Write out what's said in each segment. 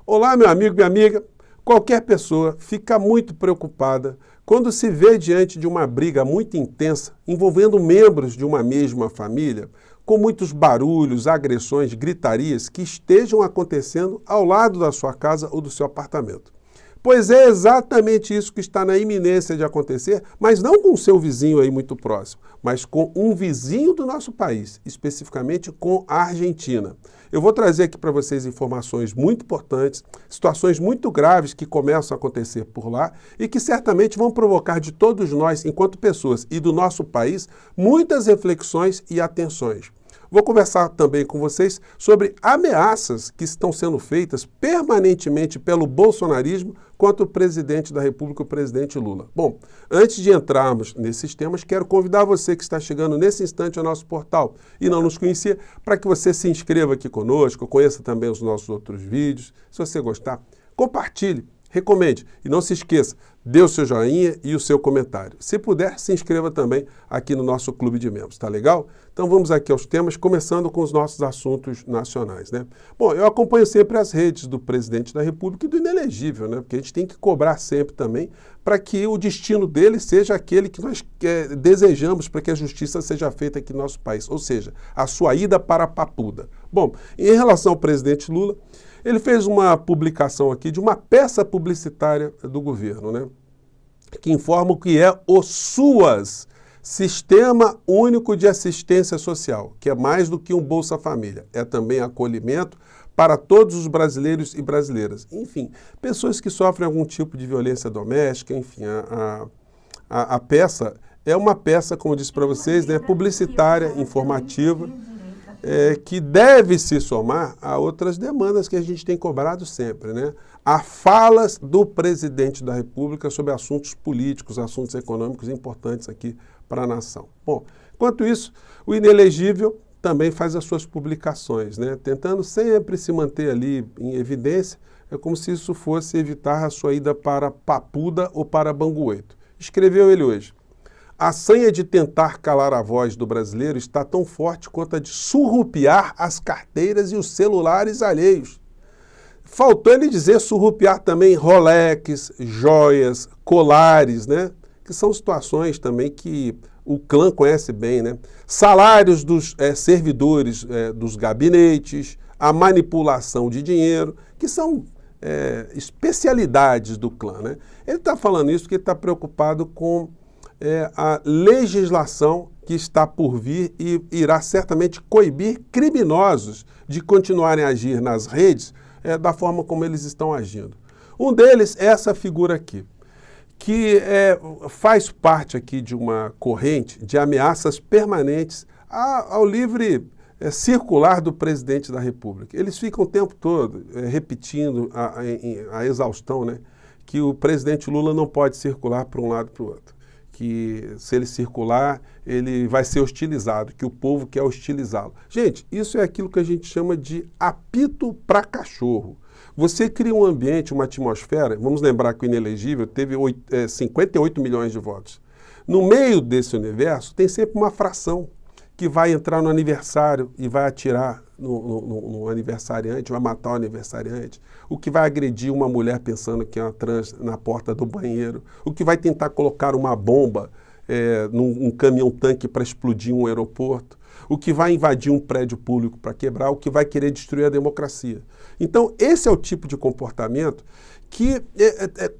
Olá, meu amigo, minha amiga. Qualquer pessoa fica muito preocupada quando se vê diante de uma briga muito intensa envolvendo membros de uma mesma família, com muitos barulhos, agressões, gritarias que estejam acontecendo ao lado da sua casa ou do seu apartamento. Pois é exatamente isso que está na iminência de acontecer, mas não com o seu vizinho aí muito próximo, mas com um vizinho do nosso país, especificamente com a Argentina. Eu vou trazer aqui para vocês informações muito importantes, situações muito graves que começam a acontecer por lá e que certamente vão provocar de todos nós, enquanto pessoas e do nosso país, muitas reflexões e atenções. Vou conversar também com vocês sobre ameaças que estão sendo feitas permanentemente pelo bolsonarismo contra o presidente da República, o presidente Lula. Bom, antes de entrarmos nesses temas, quero convidar você que está chegando nesse instante ao nosso portal e não nos conhecia, para que você se inscreva aqui conosco, conheça também os nossos outros vídeos. Se você gostar, compartilhe, recomende e não se esqueça, dê o seu joinha e o seu comentário. Se puder, se inscreva também aqui no nosso clube de membros, tá legal? Então vamos aqui aos temas, começando com os nossos assuntos nacionais, né? Bom, eu acompanho sempre as redes do presidente da República e do inelegível, né? Porque a gente tem que cobrar sempre também para que o destino dele seja aquele que nós desejamos para que a justiça seja feita aqui no nosso país, ou seja, a sua ida para a papuda. Bom, em relação ao presidente Lula, ele fez uma publicação aqui de uma peça publicitária do governo, né? Que informa o que é o SUAS, Sistema Único de Assistência Social, que é mais do que um Bolsa Família, é também acolhimento para todos os brasileiros e brasileiras. Enfim, pessoas que sofrem algum tipo de violência doméstica, enfim, a peça é uma peça, como eu disse para vocês, né, publicitária, informativa, que deve se somar a outras demandas que a gente tem cobrado sempre, né? A falas do presidente da República sobre assuntos políticos, assuntos econômicos importantes aqui para a nação. Bom, enquanto isso, o inelegível também faz as suas publicações, né? Tentando sempre se manter ali em evidência, é como se isso fosse evitar a sua ida para Papuda ou para Bangu-8. Escreveu ele hoje: a sanha de tentar calar a voz do brasileiro está tão forte quanto a de surrupiar as carteiras e os celulares alheios. Faltou ele dizer surrupiar também Rolex, joias, colares, né? Que são situações também que o clã conhece bem, né? Salários dos servidores dos gabinetes, a manipulação de dinheiro, que são especialidades do clã, né? Ele está falando isso porque ele está preocupado com a legislação que está por vir e irá certamente coibir criminosos de continuarem a agir nas redes da forma como eles estão agindo. Um deles é essa figura aqui, que faz parte aqui de uma corrente de ameaças permanentes ao livre circular do presidente da República. Eles ficam o tempo todo repetindo a exaustão, né, que o presidente Lula não pode circular para um lado e para o outro, que se ele circular, ele vai ser hostilizado, que o povo quer hostilizá-lo. Gente, isso é aquilo que a gente chama de apito para cachorro. Você cria um ambiente, uma atmosfera, vamos lembrar que o inelegível teve 58 milhões de votos. No meio desse universo, tem sempre uma fração que vai entrar no aniversário e vai atirar no aniversariante, vai matar o aniversariante, o que vai agredir uma mulher pensando que é uma trans na porta do banheiro, o que vai tentar colocar uma bomba num caminhão-tanque para explodir um aeroporto, o que vai invadir um prédio público para quebrar, o que vai querer destruir a democracia. Então, esse é o tipo de comportamento que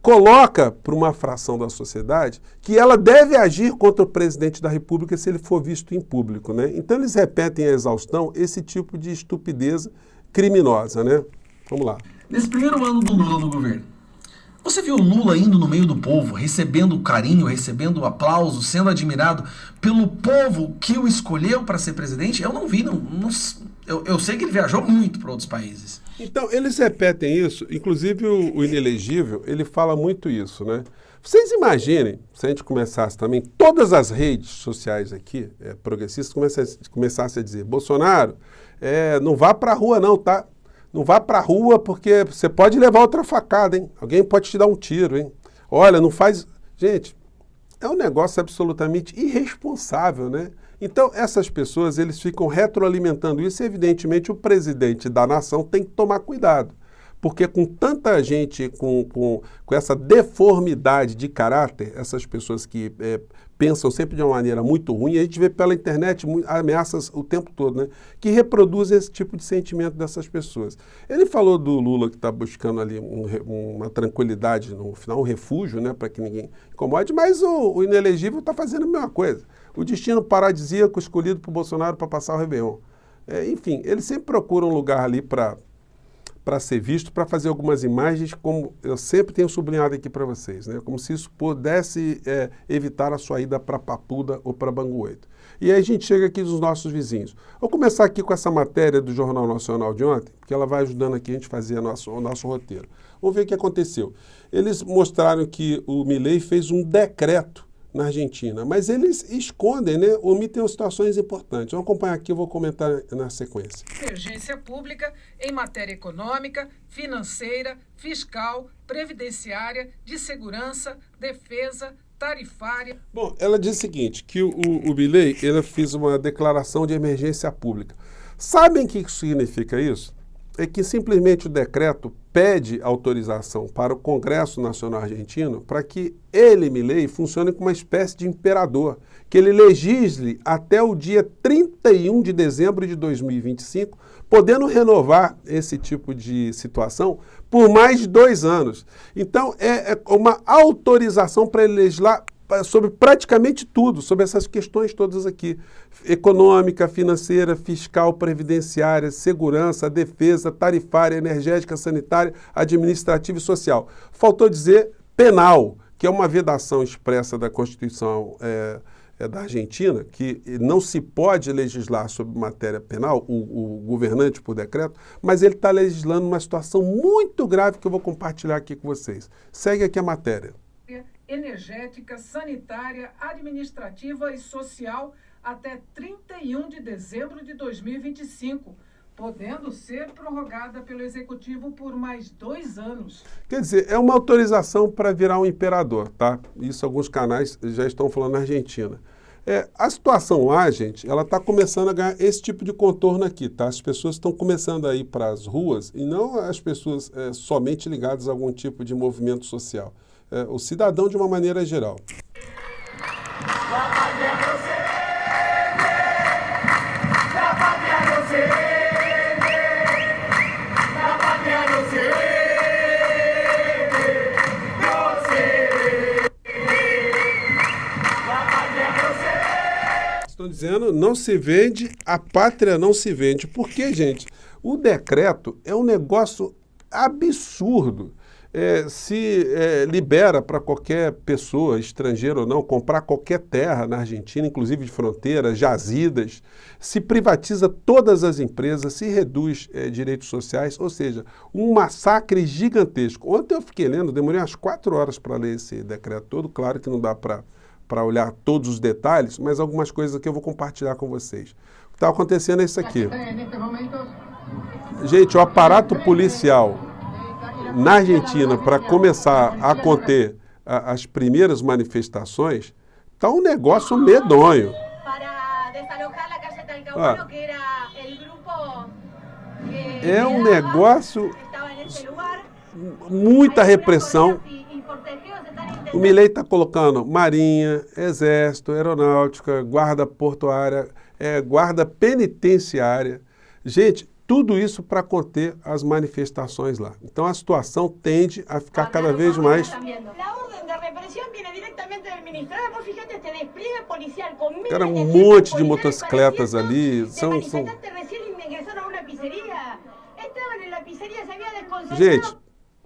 coloca para uma fração da sociedade que ela deve agir contra o presidente da República se ele for visto em público, né? Então eles repetem a exaustão esse tipo de estupidez criminosa, né? Vamos lá. Nesse primeiro ano do Lula no governo, você viu o Lula indo no meio do povo, recebendo carinho, recebendo aplauso, sendo admirado pelo povo que o escolheu para ser presidente? Eu não vi, eu sei que ele viajou muito para outros países. Então, eles repetem isso, inclusive o inelegível, ele fala muito isso, né? Vocês imaginem, se a gente começasse também, todas as redes sociais aqui, progressistas, começassem a dizer, Bolsonaro, não vá pra rua não, tá? Não vá pra rua porque você pode levar outra facada, hein? Alguém pode te dar um tiro, hein? Olha, não faz... Gente, é um negócio absolutamente irresponsável, né? Então, essas pessoas, eles ficam retroalimentando isso e, evidentemente, o presidente da nação tem que tomar cuidado. porque com tanta gente com essa deformidade de caráter, essas pessoas que pensam sempre de uma maneira muito ruim, a gente vê pela internet ameaças o tempo todo, né, que reproduzem esse tipo de sentimento dessas pessoas. Ele falou do Lula que está buscando ali uma tranquilidade, no final um refúgio, né, para que ninguém incomode, mas o inelegível está fazendo a mesma coisa. O destino paradisíaco escolhido por Bolsonaro para passar o Réveillon. Enfim, ele sempre procura um lugar ali para ser visto, para fazer algumas imagens, como eu sempre tenho sublinhado aqui para vocês, né? Como se isso pudesse evitar a sua ida para Papuda ou para Bangu 8. E aí a gente chega aqui dos nossos vizinhos. Vou começar aqui com essa matéria do Jornal Nacional de ontem, porque ela vai ajudando aqui a gente a fazer o nosso roteiro. Vamos ver o que aconteceu. Eles mostraram que o Milei fez um decreto na Argentina, mas eles escondem, né? Omitem situações importantes. Vamos acompanhar aqui, eu vou comentar na sequência. Emergência pública em matéria econômica, financeira, fiscal, previdenciária, de segurança, defesa, tarifária. Bom, ela diz o seguinte, que o Milei, ele fez uma declaração de emergência pública. Sabem o que significa isso? É que simplesmente o decreto pede autorização para o Congresso Nacional Argentino para que ele, Milei, funcione como uma espécie de imperador, que ele legisle até o dia 31 de dezembro de 2025, podendo renovar esse tipo de situação por mais de 2 anos. Então, é uma autorização para ele legislar sobre praticamente tudo, sobre essas questões todas aqui. Econômica, financeira, fiscal, previdenciária, segurança, defesa, tarifária, energética, sanitária, administrativa e social. Faltou dizer penal, que é uma vedação expressa da Constituição da Argentina, que não se pode legislar sobre matéria penal, o governante por decreto, mas ele está legislando uma situação muito grave que eu vou compartilhar aqui com vocês. Segue aqui a matéria. Energética, sanitária, administrativa e social até 31 de dezembro de 2025, podendo ser prorrogada pelo Executivo por mais 2 anos. Quer dizer, é uma autorização para virar um imperador, tá? Isso alguns canais já estão falando na Argentina. A situação lá, gente, ela está começando a ganhar esse tipo de contorno aqui, tá? As pessoas estão começando a ir para as ruas e não as pessoas somente ligadas a algum tipo de movimento social. O cidadão de uma maneira geral. Estão dizendo, não se vende, a pátria não se vende. Por quê, gente? O decreto é um negócio absurdo. Se libera para qualquer pessoa, estrangeira ou não, comprar qualquer terra na Argentina, inclusive de fronteira, jazidas, se privatiza todas as empresas, se reduz direitos sociais, ou seja, um massacre gigantesco. Ontem eu fiquei lendo, demorei umas 4 horas para ler esse decreto todo, claro que não dá para olhar todos os detalhes, mas algumas coisas que eu vou compartilhar com vocês. O que está acontecendo é isso aqui. Gente, o aparato policial na Argentina, para começar a conter as primeiras manifestações, está um negócio medonho. É um negócio, muita repressão. O Milei está colocando marinha, exército, aeronáutica, guarda portuária, guarda penitenciária. Gente, tudo isso para conter as manifestações lá. Então a situação tende a ficar cada vez mais... Cara, um monte de motocicletas ali, Gente,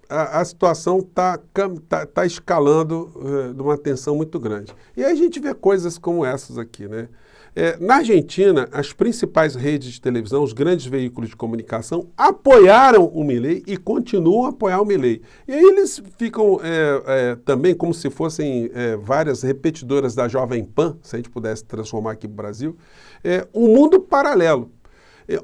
a situação está escalando de uma tensão muito grande. E aí a gente vê coisas como essas aqui, né? Na Argentina, as principais redes de televisão, os grandes veículos de comunicação, apoiaram o Milei e continuam a apoiar o Milei. E aí eles ficam também como se fossem várias repetidoras da Jovem Pan, se a gente pudesse transformar aqui para o Brasil, um mundo paralelo.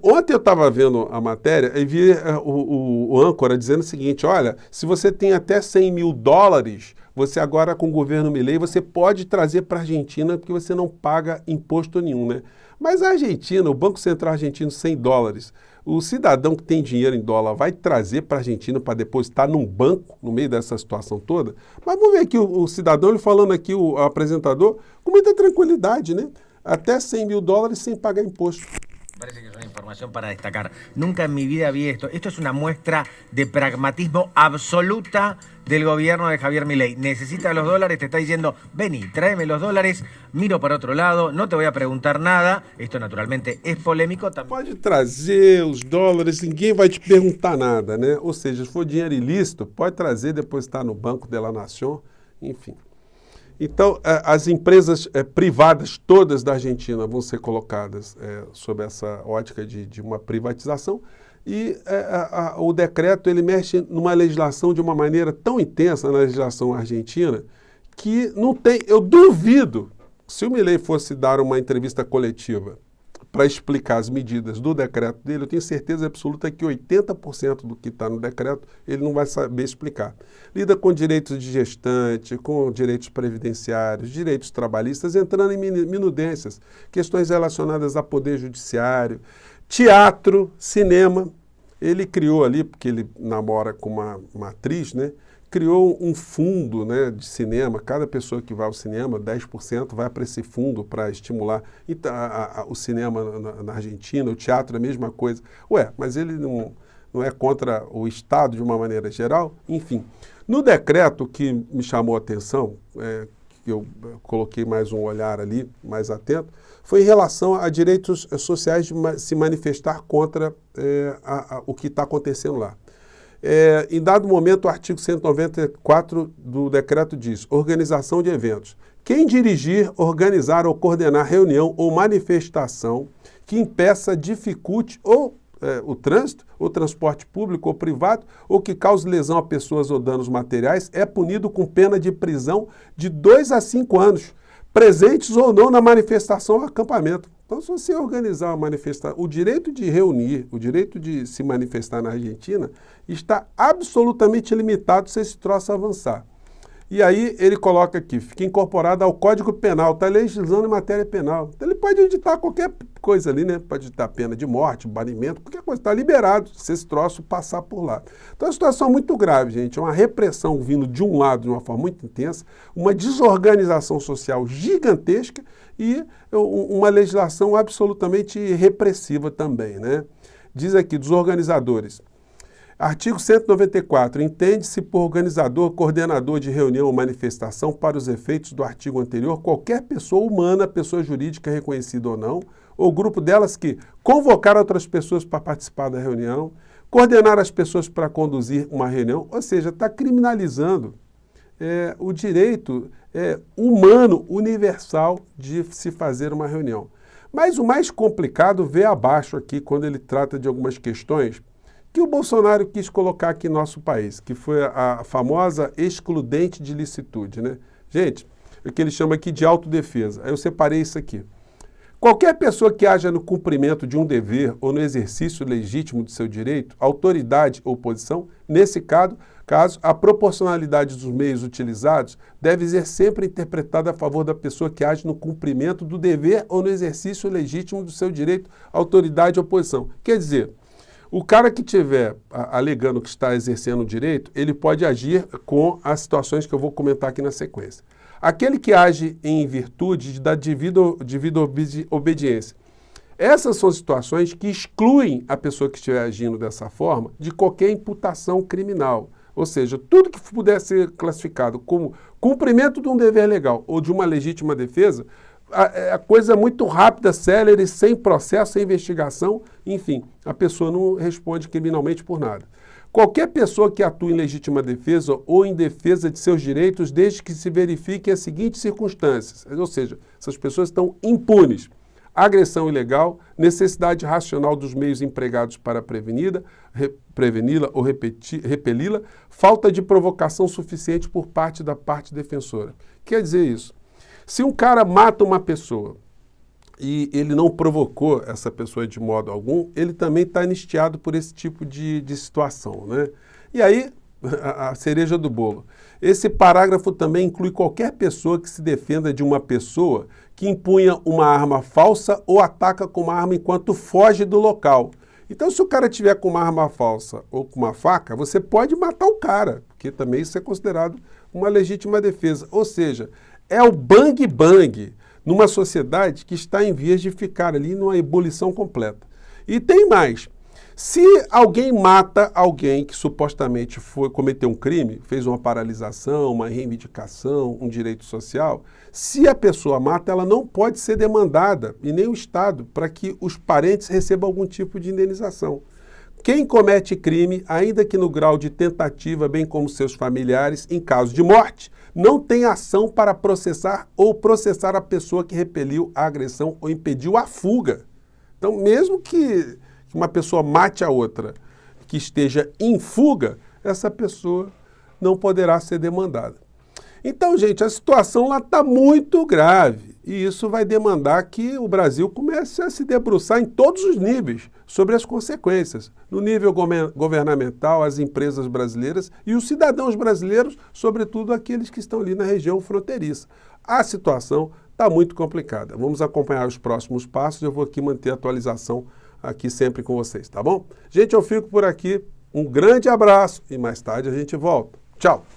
Ontem eu estava vendo a matéria e vi o âncora dizendo o seguinte, olha, se você tem até 100 mil dólares, você agora com o governo Milei, você pode trazer para a Argentina porque você não paga imposto nenhum, né? Mas a Argentina, o Banco Central Argentino, 100 dólares. O cidadão que tem dinheiro em dólar vai trazer para a Argentina para depositar num banco no meio dessa situação toda? Mas vamos ver aqui o cidadão, ele falando aqui, o apresentador, com muita tranquilidade, né? Até 100 mil dólares sem pagar imposto. Parece que es una información para destacar. Nunca en mi vida vi esto. Esto es una muestra de pragmatismo absoluta del gobierno de Javier Milei. Necesita los dólares, te está diciendo, vení, tráeme los dólares, miro para otro lado, no te voy a preguntar nada. Esto naturalmente es polémico. Pode trazer os dólares, ninguém vai te perguntar nada, né? Ou seja, se for dinheiro ilícito, pode trazer, depositar no Banco de la Nación, enfim. Então, as empresas privadas todas da Argentina vão ser colocadas sob essa ótica de uma privatização e o decreto ele mexe numa legislação de uma maneira tão intensa na legislação argentina que não tem, eu duvido, se o Milei fosse dar uma entrevista coletiva para explicar as medidas do decreto dele, eu tenho certeza absoluta que 80% do que está no decreto ele não vai saber explicar. Lida com direitos de gestante, com direitos previdenciários, direitos trabalhistas, entrando em minudências, questões relacionadas a poder judiciário, teatro, cinema. Ele criou ali, porque ele namora com uma atriz, né? Criou um fundo, né, de cinema. Cada pessoa que vai ao cinema, 10% vai para esse fundo para estimular o cinema na Argentina, o teatro é a mesma coisa. Ué, mas ele não é contra o Estado de uma maneira geral? Enfim, no decreto que me chamou a atenção, que eu coloquei mais um olhar ali, mais atento, foi em relação a direitos sociais de se manifestar contra o que está acontecendo lá. Em dado momento, o artigo 194 do decreto diz: organização de eventos. Quem dirigir, organizar ou coordenar reunião ou manifestação que impeça, dificulte o trânsito, ou transporte público ou privado, ou que cause lesão a pessoas ou danos materiais, é punido com pena de prisão de 2 a 5 anos, presentes ou não na manifestação ou acampamento. Então, se você organizar uma manifestação, o direito de reunir, o direito de se manifestar na Argentina está absolutamente limitado se esse troço avançar. E aí ele coloca aqui, fica incorporado ao Código Penal, está legislando em matéria penal. Então ele pode editar qualquer coisa ali, né? Pode editar pena de morte, banimento, qualquer coisa, está liberado se esse troço passar por lá. Então é uma situação muito grave, gente, é uma repressão vindo de um lado de uma forma muito intensa, uma desorganização social gigantesca e uma legislação absolutamente repressiva também, né? Diz aqui, dos organizadores. Artigo 194. Entende-se por organizador, coordenador de reunião ou manifestação para os efeitos do artigo anterior qualquer pessoa humana, pessoa jurídica reconhecida ou não, ou grupo delas que convocar outras pessoas para participar da reunião, coordenar as pessoas para conduzir uma reunião, ou seja, está criminalizando o direito humano, universal de se fazer uma reunião. Mas o mais complicado vê abaixo aqui, quando ele trata de algumas questões que o Bolsonaro quis colocar aqui no nosso país, que foi a famosa excludente de licitude, né? Gente, o que ele chama aqui de autodefesa. Aí eu separei isso aqui. Qualquer pessoa que haja no cumprimento de um dever ou no exercício legítimo de seu direito, autoridade ou posição, nesse caso, a proporcionalidade dos meios utilizados deve ser sempre interpretada a favor da pessoa que age no cumprimento do dever ou no exercício legítimo do seu direito, autoridade ou posição. Quer dizer, o cara que estiver alegando que está exercendo o direito, ele pode agir com as situações que eu vou comentar aqui na sequência. Aquele que age em virtude da devida obediência. Essas são situações que excluem a pessoa que estiver agindo dessa forma de qualquer imputação criminal. Ou seja, tudo que puder ser classificado como cumprimento de um dever legal ou de uma legítima defesa, a coisa é muito rápida, célere, sem processo, sem investigação, enfim, a pessoa não responde criminalmente por nada. Qualquer pessoa que atue em legítima defesa ou em defesa de seus direitos, desde que se verifiquem as seguintes circunstâncias, ou seja, essas pessoas estão impunes. Agressão ilegal, necessidade racional dos meios empregados para preveni-la ou repeli-la, falta de provocação suficiente por parte da parte defensora. Quer dizer isso? Se um cara mata uma pessoa e ele não provocou essa pessoa de modo algum, ele também está anistiado por esse tipo de situação, né? E aí, a cereja do bolo. Esse parágrafo também inclui qualquer pessoa que se defenda de uma pessoa que empunha uma arma falsa ou ataca com uma arma enquanto foge do local. Então, se o cara tiver com uma arma falsa ou com uma faca, você pode matar o cara, porque também isso é considerado uma legítima defesa. Ou seja, é o bang-bang numa sociedade que está em vias de ficar ali numa ebulição completa. E tem mais. Se alguém mata alguém que supostamente cometeu um crime, fez uma paralisação, uma reivindicação, um direito social, se a pessoa mata, ela não pode ser demandada, e nem o Estado, para que os parentes recebam algum tipo de indenização. Quem comete crime, ainda que no grau de tentativa, bem como seus familiares, em caso de morte, não tem ação para processar ou processar a pessoa que repeliu a agressão ou impediu a fuga. Então, mesmo que uma pessoa mate a outra que esteja em fuga, essa pessoa não poderá ser demandada. Então, gente, a situação lá está muito grave e isso vai demandar que o Brasil comece a se debruçar em todos os níveis sobre as consequências, no nível governamental, as empresas brasileiras e os cidadãos brasileiros, sobretudo aqueles que estão ali na região fronteiriça. A situação está muito complicada. Vamos acompanhar os próximos passos, eu vou aqui manter a atualização aqui sempre com vocês, tá bom? Gente, eu fico por aqui. Um grande abraço e mais tarde a gente volta. Tchau!